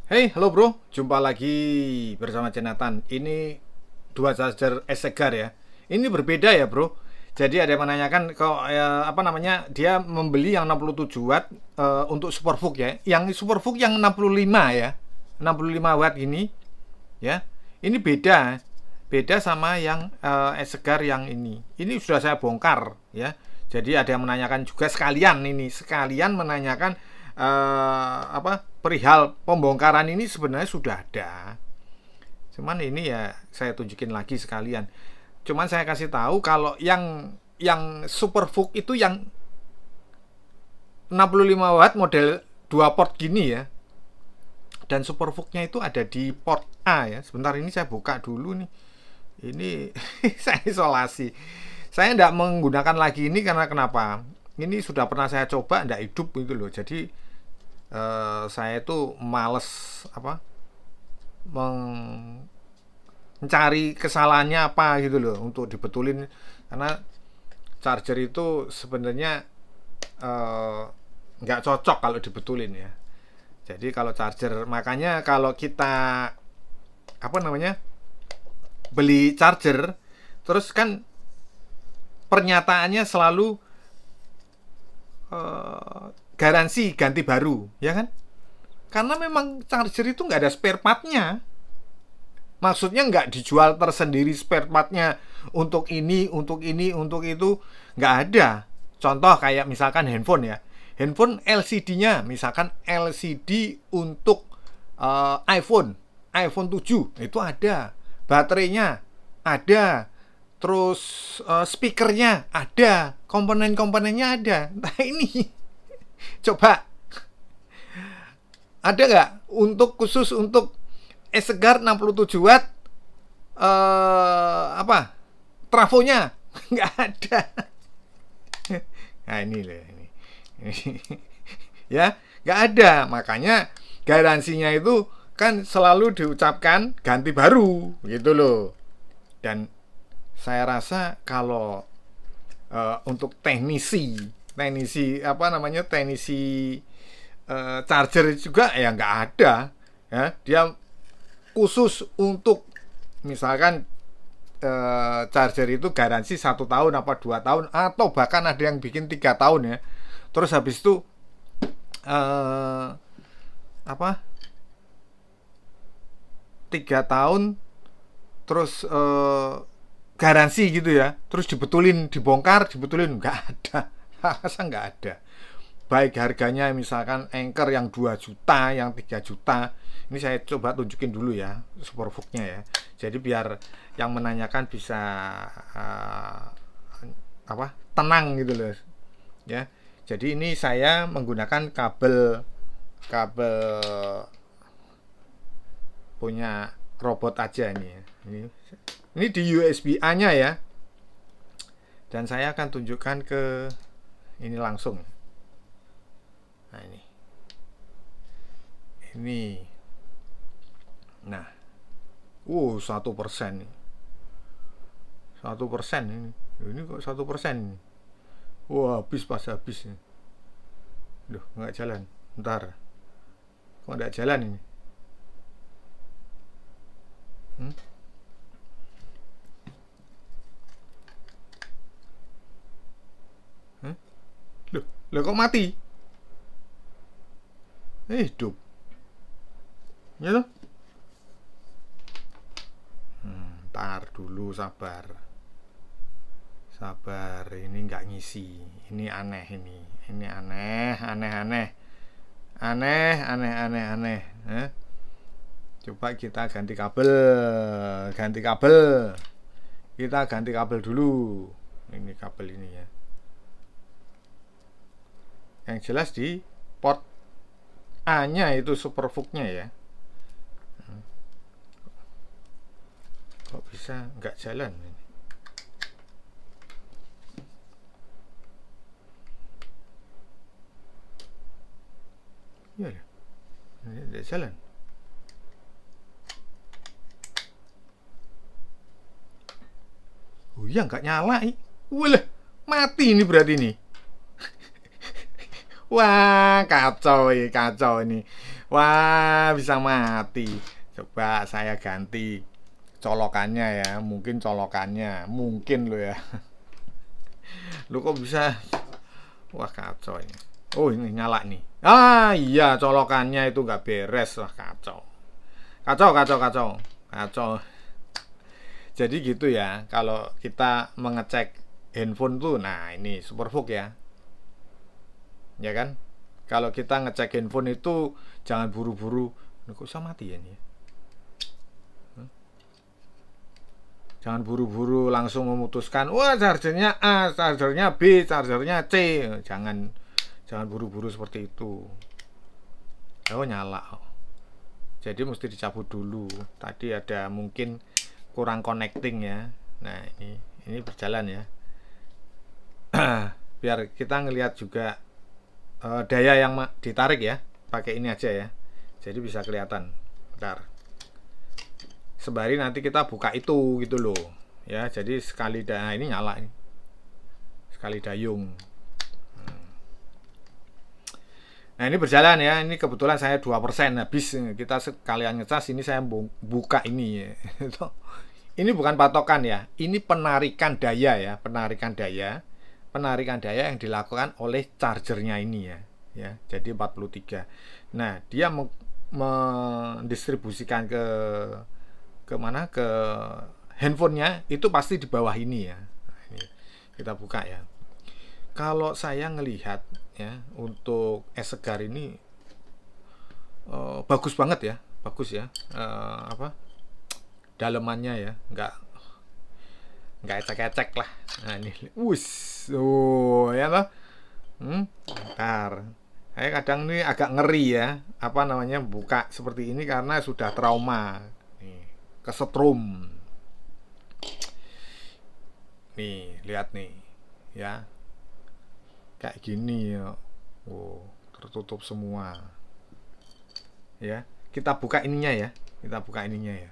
Hey, halo bro, jumpa lagi bersama Jonathan. Ini dua charger S-Segar ya. Ini berbeda ya bro. Jadi ada yang menanyakan kok apa namanya dia membeli yang 67 watt untuk Superfook ya. Yang Superfook yang 65 ya, 65 watt ini ya. Ini beda, beda sama yang S-Segar yang ini. Ini sudah saya bongkar ya. Jadi ada yang menanyakan juga sekalian menanyakan apa perihal pembongkaran ini sebenarnya sudah ada. Cuman ini ya saya tunjukin lagi sekalian. Cuman saya kasih tahu kalau yang Superfook itu yang 65 watt model 2 port gini ya. Dan Superfooknya itu ada di port A ya. Sebentar ini saya buka dulu nih. Ini saya isolasi. Saya tidak menggunakan lagi ini karena kenapa? Ini sudah pernah saya coba tidak hidup gitu loh. Jadi saya itu males apa mencari kesalahannya apa gitu loh untuk dibetulin karena charger itu sebenarnya nggak cocok kalau dibetulin ya. Jadi kalau charger makanya kalau kita apa namanya beli charger terus kan pernyataannya selalu garansi ganti baru ya kan, karena memang charger itu nggak ada spare partnya. Maksudnya nggak dijual tersendiri spare partnya untuk ini, untuk ini, untuk itu, nggak ada. Contoh kayak misalkan handphone ya, handphone LCD-nya misalkan LCD untuk iPhone 7 itu ada, baterainya ada, terus speakernya ada, komponen-komponennya ada. Nah ini coba ada nggak untuk khusus untuk S-Segar 67 watt apa trafonya nggak ada. Nah ini loh ini ya nggak ada, makanya garansinya itu kan selalu diucapkan ganti baru gitu loh. Dan saya rasa kalau untuk teknisi apa namanya teknisi charger juga ya nggak ada ya, dia khusus untuk misalkan charger itu garansi 1 tahun apa 2 tahun atau bahkan ada yang bikin 3 tahun ya, terus habis itu apa 3 tahun terus garansi gitu ya, terus dibetulin dibongkar dibetulin nggak ada. Masa nggak ada, baik harganya misalkan Anchor yang 2 juta yang 3 juta. Ini saya coba tunjukin dulu ya Superfooknya ya, jadi biar yang menanyakan bisa uh, apa tenang gitu loh ya. Jadi ini saya menggunakan kabel kabel punya robot aja ini ya. Ini di USB A nya ya, dan saya akan tunjukkan ke ini langsung. Nah ini nah 1% nih, 1% ini kok 1%. Wah habis pas habis nih. Duh nggak jalan, ntar kok nggak jalan ini. hmm? Hmm? Loh kok mati, hidup ya loh. Ntar dulu sabar sabar, ini nggak ngisi, ini aneh, ini aneh aneh aneh aneh aneh aneh aneh coba kita ganti kabel, ganti kabel kita ganti kabel dulu. Ini kabel ini ya, yang jelas di port A nya itu Superfooknya ya. Kok bisa nggak jalan ini? Ya, ini nggak jalan. Oh iya nggak nyala. Wih, mati ini berarti ini. Wah, kacau ini. Wah, bisa mati. Coba saya ganti colokannya ya. Mungkin colokannya, mungkin lo ya. Lu kok bisa? Wah, kacau ini. Oh, ini nyala nih. Ah, iya, colokannya itu nggak beres. Wah, kacau. Kacau, kacau, kacau. Kacau. Jadi gitu ya, kalau kita mengecek handphone tuh, nah ini Superfook ya. Ya kan? Kalau kita ngecek handphone itu jangan buru-buru. Kok bisa mati ya ini? Jangan buru-buru langsung memutuskan, wah chargernya A, chargernya B, chargernya C. Jangan buru-buru seperti itu. Oh, nyala. Jadi mesti dicabut dulu. Tadi ada mungkin kurang connecting ya. Nah, ini berjalan ya. Biar kita ngelihat juga daya yang ditarik ya. Pakai ini aja ya. Jadi bisa kelihatan. Bentar. Sembari nanti kita buka itu gitu loh. Ya, jadi sekali ini nyala ini. Sekali dayung. Nah, ini berjalan ya. Ini kebetulan saya 2% habis. Kita sekalian ngecas, ini saya buka ini ya. Ini bukan patokan ya. Ini penarikan daya ya, penarikan daya. Penarikan daya yang dilakukan oleh chargernya ini ya. Ya, jadi 43. Nah, dia mendistribusikan ke mana? Ke handphonenya itu pasti di bawah ini ya. Nah, ini kita buka ya. Kalau saya ngelihat ya, untuk es segar ini bagus banget ya, bagus ya. Dalemannya ya, nggak ecek-ecek lah. Nah ini, ya loh. Bentar, saya kadang ini agak ngeri ya, apa namanya, buka seperti ini karena sudah trauma, nih, kesetrum. Nih, lihat nih, ya, kayak gini ya. Tertutup semua. Ya, kita buka ininya ya, kita buka ininya ya.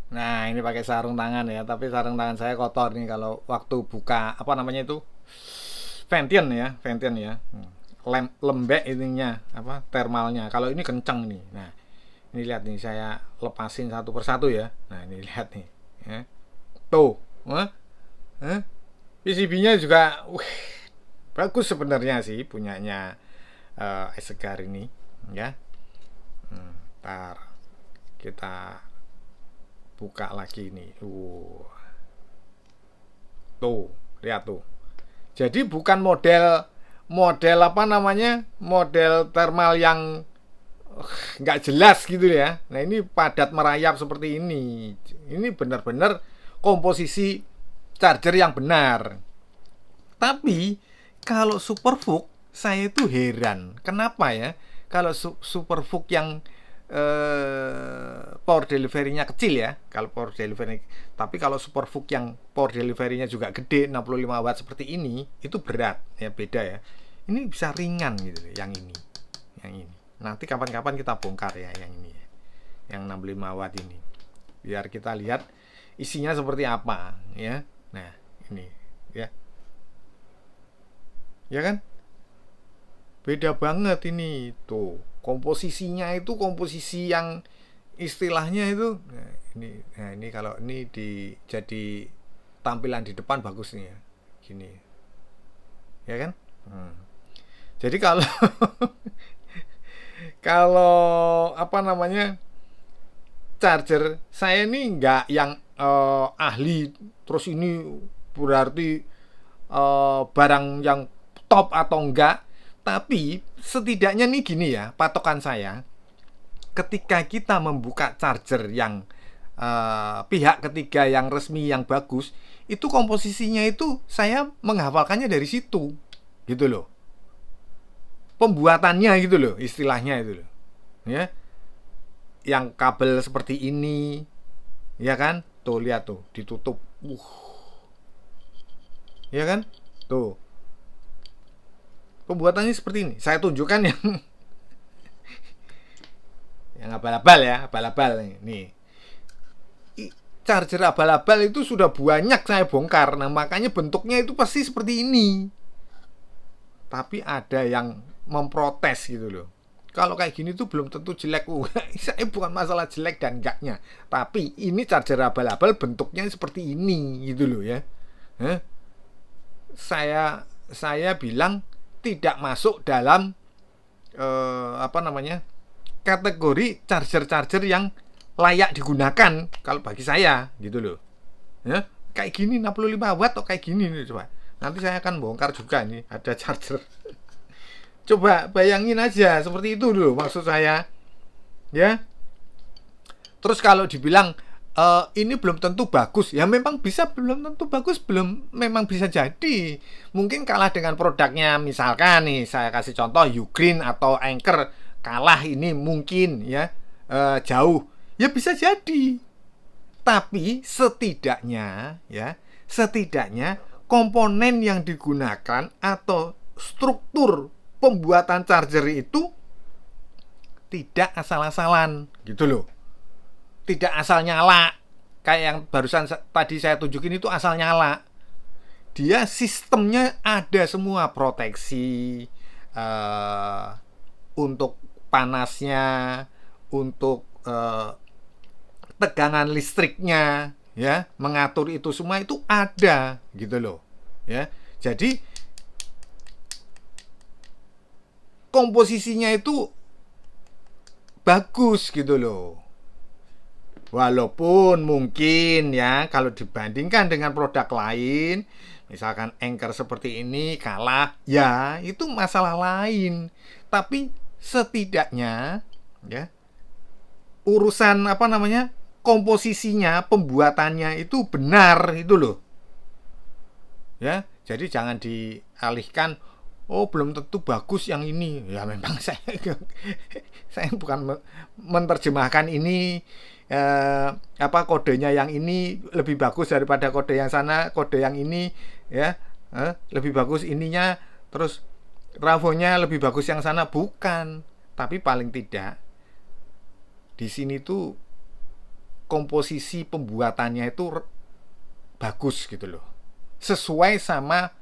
Nah, ini pakai sarung tangan ya, tapi sarung tangan saya kotor nih kalau waktu buka apa namanya itu? Vention ya, vention ya. Lembek ininya, apa? Thermalnya. Kalau ini kenceng nih. Nah, ini lihat nih, saya lepasin satu persatu ya. Nah, ini lihat nih, ya. Tuh, PCB-nya juga bagus sebenarnya sih punyanya es segar ini, ya. Ntar kita buka lagi nih. Tuh, lihat tuh. Jadi bukan model apa namanya? Model thermal yang nggak jelas gitu ya. Nah, ini padat merayap seperti ini. Ini benar-benar komposisi charger yang benar. Tapi kalau Superfook saya itu heran. Kenapa ya? Kalau Superfook yang power delivery-nya kecil ya, kalau power delivery, tapi kalau Superfook yang power delivery-nya juga gede 65 watt seperti ini, itu berat ya, beda ya. Ini bisa ringan gitu yang ini. Nanti kapan-kapan kita bongkar ya yang ini ya. Yang 65 watt ini. Biar kita lihat isinya seperti apa ya. Nah, ini ya. Ya kan? Beda banget ini tuh. Komposisinya itu komposisi yang istilahnya itu ini kalau ini jadi tampilan di depan bagus nih ya, gini ya kan. Jadi kalau kalau apa namanya, charger saya ini nggak yang ahli terus ini berarti barang yang top atau enggak. Tapi setidaknya nih gini ya, patokan saya, ketika kita membuka charger yang pihak ketiga yang resmi yang bagus, itu komposisinya itu saya menghafalkannya dari situ, gitu loh. Pembuatannya gitu loh, istilahnya itu loh, ya. Yang kabel seperti ini, ya kan? Tuh lihat tuh, ditutup, ya kan? Tuh. Pembuatannya seperti ini. Saya tunjukkan yang abal-abal ya, abal-abal nih. Charger abal-abal itu sudah banyak saya bongkar. Nah, makanya bentuknya itu pasti seperti ini. Tapi ada yang memprotes gitu loh. Kalau kayak gini tuh belum tentu jelek. Saya bukan masalah jelek dan enggaknya, tapi ini charger abal-abal bentuknya seperti ini gitu loh ya. Hah? Saya bilang tidak masuk dalam kategori charger yang layak digunakan kalau bagi saya gitu loh ya. Kayak gini 65 watt atau kayak gini nih, coba nanti saya akan bongkar juga nih ada charger. Coba bayangin aja seperti itu dulu maksud saya ya. Terus kalau dibilang ini belum tentu bagus, ya memang bisa belum tentu bagus, memang bisa jadi mungkin kalah dengan produknya. Misalkan nih saya kasih contoh Ugreen atau Anker, kalah ini mungkin ya jauh, ya bisa jadi. Tapi setidaknya komponen yang digunakan atau struktur pembuatan charger itu tidak asal-asalan gitu loh. Tidak asal nyala kayak yang barusan tadi saya tunjukin itu asal nyala. Dia sistemnya ada semua, proteksi untuk panasnya, untuk tegangan listriknya ya, mengatur itu semua itu ada gitu loh ya. Jadi komposisinya itu bagus gitu loh. Walaupun mungkin ya kalau dibandingkan dengan produk lain, misalkan Anker seperti ini kalah, ya itu masalah lain. Tapi setidaknya ya urusan komposisinya, pembuatannya itu benar itu loh. Ya, jadi jangan dialihkan, oh belum tentu bagus yang ini. Ya memang saya bukan menerjemahkan ini kodenya yang ini lebih bagus daripada kode yang sana, kode yang ini ya lebih bagus ininya, terus trafonya lebih bagus yang sana, bukan. Tapi paling tidak di sini tuh komposisi pembuatannya itu bagus gitu loh, sesuai sama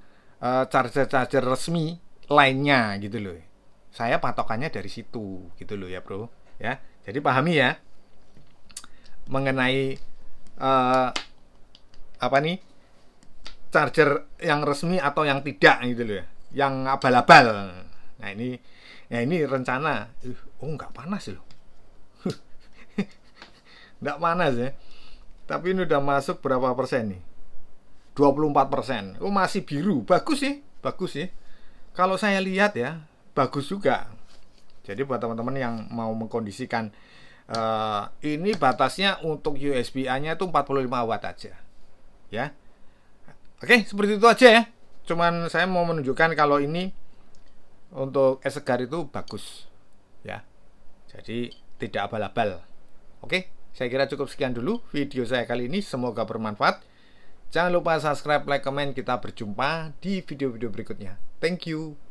charger resmi lainnya gitu loh. Saya patokannya dari situ gitu loh ya bro ya. Jadi pahami ya mengenai charger yang resmi atau yang tidak gitu loh ya, yang abal-abal. Nah ini rencana nggak panas loh. Nggak panas ya, tapi ini udah masuk berapa persen nih, 24%. Masih biru, bagus sih kalau saya lihat ya, bagus juga. Jadi buat teman-teman yang mau mengkondisikan ini batasnya untuk USB-A-nya itu 45 watt aja ya. Oke, seperti itu aja ya. Cuman saya mau menunjukkan kalau ini untuk es-segar itu bagus ya. Jadi tidak abal-abal. Oke, saya kira cukup sekian dulu video saya kali ini, semoga bermanfaat. Jangan lupa subscribe, like, comment. Kita berjumpa di video-video berikutnya. Thank you.